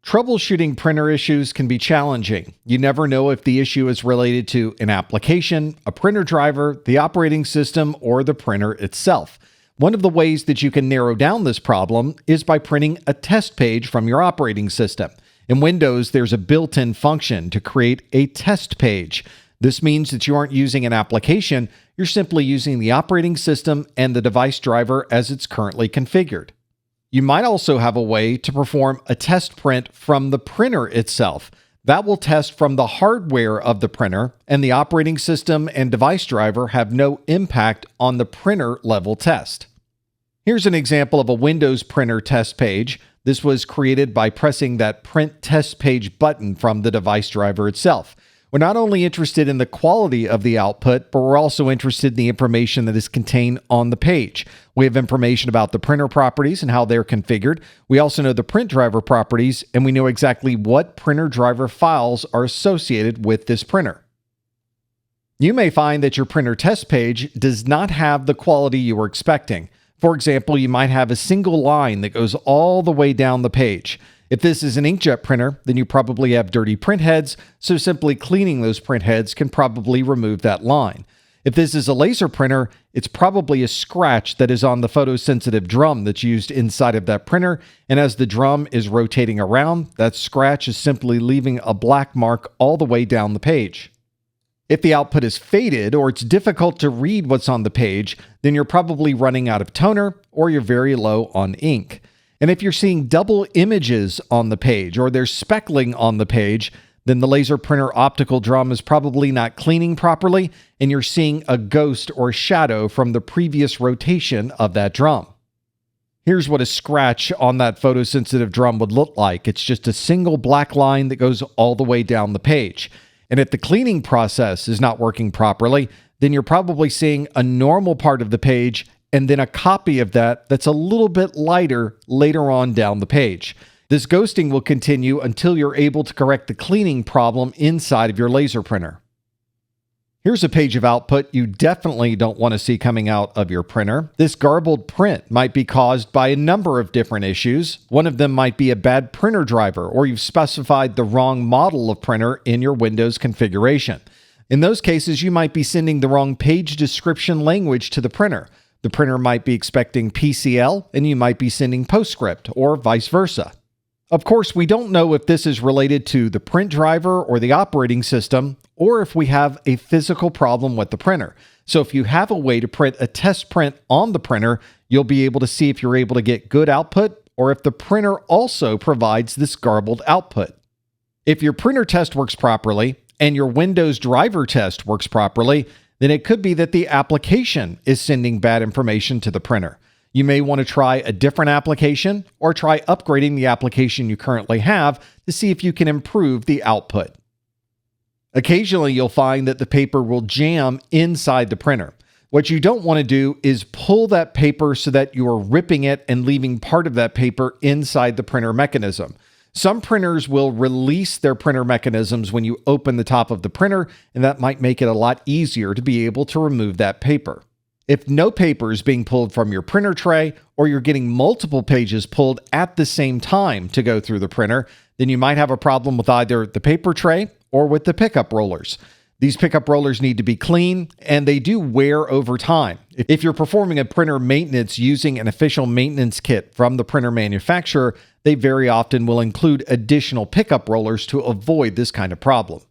Troubleshooting printer issues can be challenging. You never know if the issue is related to an application, a printer driver, the operating system, or the printer itself. One of the ways that you can narrow down this problem is by printing a test page from your operating system. In Windows, there's a built-in function to create a test page. This means that you aren't using an application, you're simply using the operating system and the device driver as it's currently configured. You might also have a way to perform a test print from the printer itself. That will test from the hardware of the printer, and the operating system and device driver have no impact on the printer level test. Here's an example of a Windows printer test page. This was created by pressing that Print Test Page button from the device driver itself. We're not only interested in the quality of the output, but we're also interested in the information that is contained on the page. We have information about the printer properties and how they're configured. We also know the print driver properties, and we know exactly what printer driver files are associated with this printer. You may find that your printer test page does not have the quality you were expecting. For example, you might have a single line that goes all the way down the page. If this is an inkjet printer, then you probably have dirty print heads, so simply cleaning those print heads can probably remove that line. If this is a laser printer, it's probably a scratch that is on the photosensitive drum that's used inside of that printer, and as the drum is rotating around, that scratch is simply leaving a black mark all the way down the page. If the output is faded or it's difficult to read what's on the page, then you're probably running out of toner or you're very low on ink. And if you're seeing double images on the page or there's speckling on the page, then the laser printer optical drum is probably not cleaning properly and you're seeing a ghost or shadow from the previous rotation of that drum. Here's what a scratch on that photosensitive drum would look like. It's just a single black line that goes all the way down the page. And if the cleaning process is not working properly, then you're probably seeing a normal part of the page and then a copy of that that's a little bit lighter later on down the page. This ghosting will continue until you're able to correct the cleaning problem inside of your laser printer. Here's a page of output you definitely don't want to see coming out of your printer. This garbled print might be caused by a number of different issues. One of them might be a bad printer driver, or you've specified the wrong model of printer in your Windows configuration. In those cases, you might be sending the wrong page description language to the printer. The printer might be expecting PCL, and you might be sending PostScript, or vice versa. Of course, we don't know if this is related to the print driver or the operating system, or if we have a physical problem with the printer. So if you have a way to print a test print on the printer, you'll be able to see if you're able to get good output, or if the printer also provides this garbled output. If your printer test works properly, and your Windows driver test works properly, then it could be that the application is sending bad information to the printer. You may want to try a different application or try upgrading the application you currently have to see if you can improve the output. Occasionally, you'll find that the paper will jam inside the printer. What you don't want to do is pull that paper so that you are ripping it and leaving part of that paper inside the printer mechanism. Some printers will release their printer mechanisms when you open the top of the printer, and that might make it a lot easier to be able to remove that paper. If no paper is being pulled from your printer tray, or you're getting multiple pages pulled at the same time to go through the printer, then you might have a problem with either the paper tray or with the pickup rollers. These pickup rollers need to be clean, and they do wear over time. If you're performing a printer maintenance using an official maintenance kit from the printer manufacturer, they very often will include additional pickup rollers to avoid this kind of problem.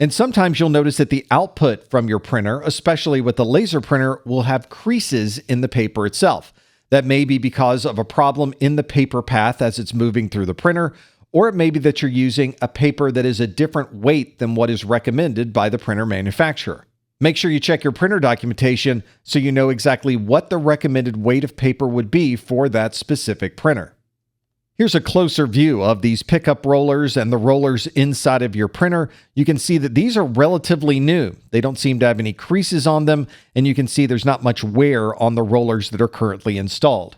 And sometimes you'll notice that the output from your printer, especially with the laser printer, will have creases in the paper itself. That may be because of a problem in the paper path as it's moving through the printer, or it may be that you're using a paper that is a different weight than what is recommended by the printer manufacturer. Make sure you check your printer documentation so you know exactly what the recommended weight of paper would be for that specific printer. Here's a closer view of these pickup rollers and the rollers inside of your printer. You can see that these are relatively new. They don't seem to have any creases on them, and you can see there's not much wear on the rollers that are currently installed.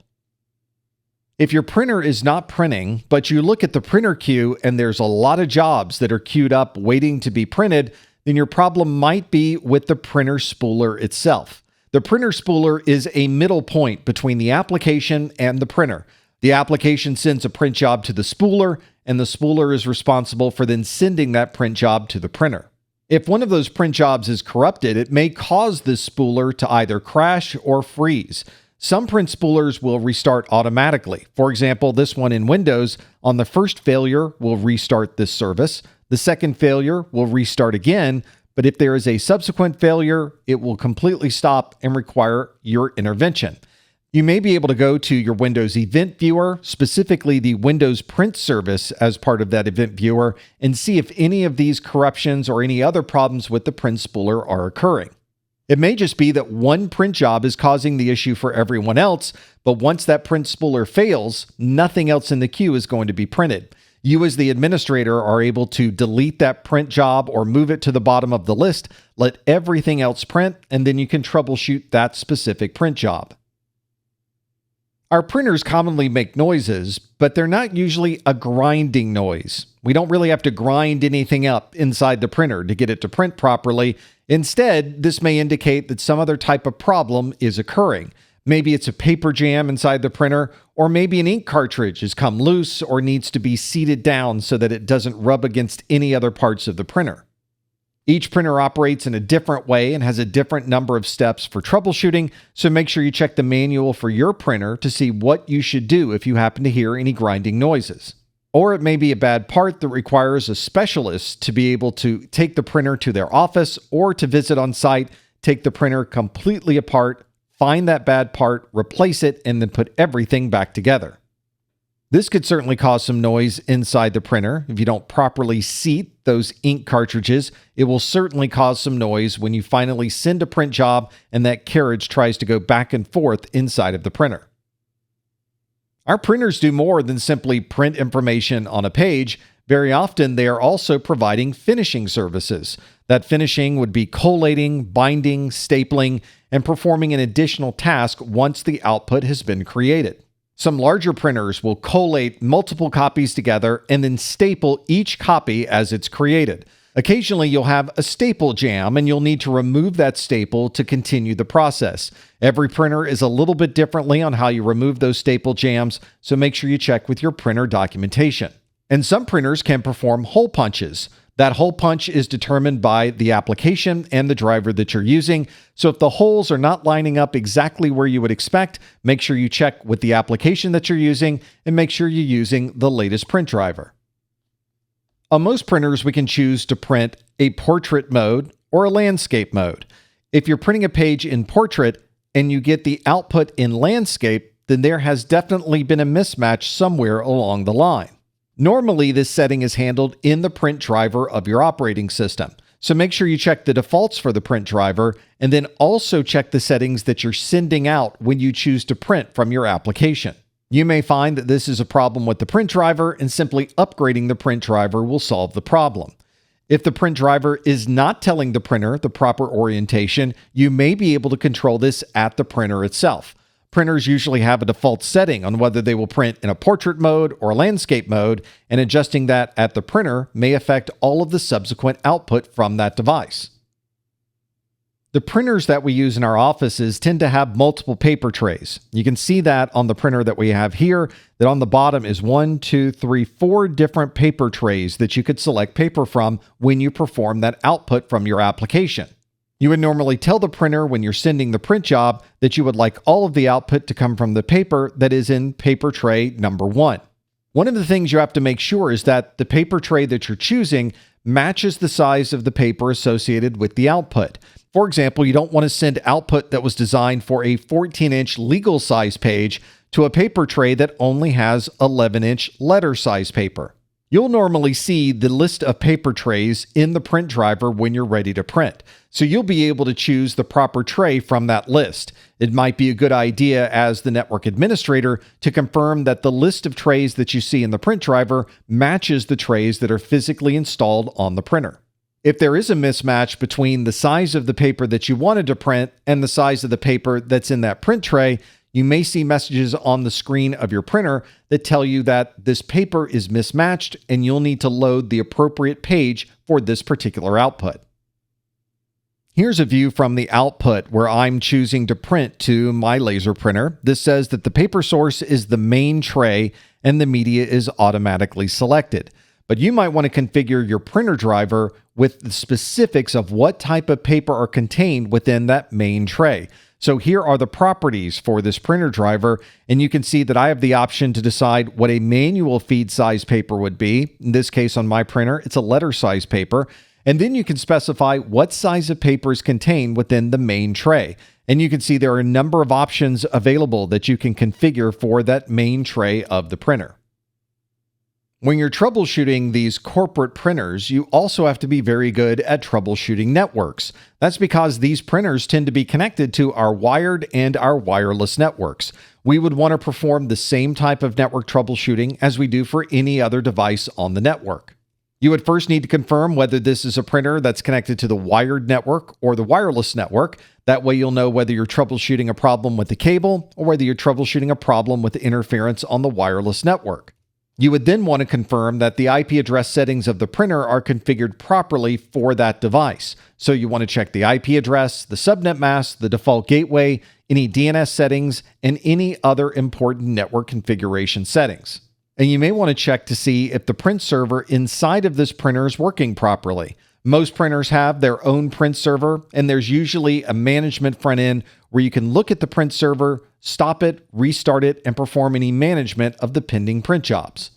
If your printer is not printing, but you look at the printer queue and there's a lot of jobs that are queued up waiting to be printed, then your problem might be with the printer spooler itself. The printer spooler is a middle point between the application and the printer. The application sends a print job to the spooler, and the spooler is responsible for then sending that print job to the printer. If one of those print jobs is corrupted, it may cause this spooler to either crash or freeze. Some print spoolers will restart automatically. For example, this one in Windows, on the first failure, will restart this service. The second failure will restart again, but if there is a subsequent failure, it will completely stop and require your intervention. You may be able to go to your Windows Event Viewer, specifically the Windows Print service as part of that event viewer, and see if any of these corruptions or any other problems with the print spooler are occurring. It may just be that one print job is causing the issue for everyone else, but once that print spooler fails, nothing else in the queue is going to be printed. You as the administrator are able to delete that print job or move it to the bottom of the list, let everything else print, and then you can troubleshoot that specific print job. Our printers commonly make noises, but they're not usually a grinding noise. We don't really have to grind anything up inside the printer to get it to print properly. Instead, this may indicate that some other type of problem is occurring. Maybe it's a paper jam inside the printer, or maybe an ink cartridge has come loose or needs to be seated down so that it doesn't rub against any other parts of the printer. Each printer operates in a different way and has a different number of steps for troubleshooting, so make sure you check the manual for your printer to see what you should do if you happen to hear any grinding noises. Or it may be a bad part that requires a specialist to be able to take the printer to their office or to visit on site, take the printer completely apart, find that bad part, replace it, and then put everything back together. This could certainly cause some noise inside the printer. If you don't properly seat those ink cartridges, it will certainly cause some noise when you finally send a print job and that carriage tries to go back and forth inside of the printer. Our printers do more than simply print information on a page. Very often, they are also providing finishing services. That finishing would be collating, binding, stapling, and performing an additional task once the output has been created. Some larger printers will collate multiple copies together and then staple each copy as it's created. Occasionally, you'll have a staple jam and you'll need to remove that staple to continue the process. Every printer is a little bit differently on how you remove those staple jams, so make sure you check with your printer documentation. And some printers can perform hole punches. That hole punch is determined by the application and the driver that you're using. So if the holes are not lining up exactly where you would expect, make sure you check with the application that you're using and make sure you're using the latest print driver. On most printers, we can choose to print a portrait mode or a landscape mode. If you're printing a page in portrait and you get the output in landscape, then there has definitely been a mismatch somewhere along the line. Normally, this setting is handled in the print driver of your operating system. So make sure you check the defaults for the print driver and then also check the settings that you're sending out when you choose to print from your application. You may find that this is a problem with the print driver and simply upgrading the print driver will solve the problem. If the print driver is not telling the printer the proper orientation, you may be able to control this at the printer itself. Printers usually have a default setting on whether they will print in a portrait mode or landscape mode, and adjusting that at the printer may affect all of the subsequent output from that device. The printers that we use in our offices tend to have multiple paper trays. You can see that on the printer that we have here, that on the bottom is 4 different paper trays that you could select paper from when you perform that output from your application. You would normally tell the printer when you're sending the print job that you would like all of the output to come from the paper that is in paper tray number 1. One of the things you have to make sure is that the paper tray that you're choosing matches the size of the paper associated with the output. For example, you don't want to send output that was designed for a 14-inch legal size page to a paper tray that only has 11-inch letter size paper. You'll normally see the list of paper trays in the print driver when you're ready to print. So you'll be able to choose the proper tray from that list. It might be a good idea as the network administrator to confirm that the list of trays that you see in the print driver matches the trays that are physically installed on the printer. If there is a mismatch between the size of the paper that you wanted to print and the size of the paper that's in that print tray, you may see messages on the screen of your printer that tell you that this paper is mismatched and you'll need to load the appropriate page for this particular output. Here's a view from the output where I'm choosing to print to my laser printer. This says that the paper source is the main tray and the media is automatically selected. But you might want to configure your printer driver with the specifics of what type of paper are contained within that main tray. So here are the properties for this printer driver, and you can see that I have the option to decide what a manual feed size paper would be. In this case on my printer, it's a letter size paper. And then you can specify what size of paper is contained within the main tray. And you can see there are a number of options available that you can configure for that main tray of the printer. When you're troubleshooting these corporate printers, you also have to be very good at troubleshooting networks. That's because these printers tend to be connected to our wired and our wireless networks. We would want to perform the same type of network troubleshooting as we do for any other device on the network. You would first need to confirm whether this is a printer that's connected to the wired network or the wireless network. That way you'll know whether you're troubleshooting a problem with the cable or whether you're troubleshooting a problem with the interference on the wireless network. You would then want to confirm that the IP address settings of the printer are configured properly for that device. So you want to check the IP address, the subnet mask, the default gateway, any DNS settings, and any other important network configuration settings. And you may want to check to see if the print server inside of this printer is working properly. Most printers have their own print server, and there's usually a management front end where you can look at the print server, stop it, restart it, and perform any management of the pending print jobs.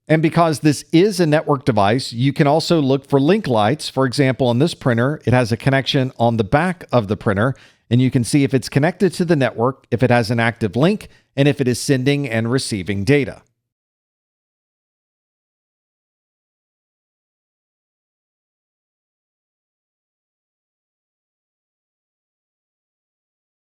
And because this is a network device, you can also look for link lights. For example, on this printer, it has a connection on the back of the printer, and you can see if it's connected to the network, if it has an active link, and if it is sending and receiving data.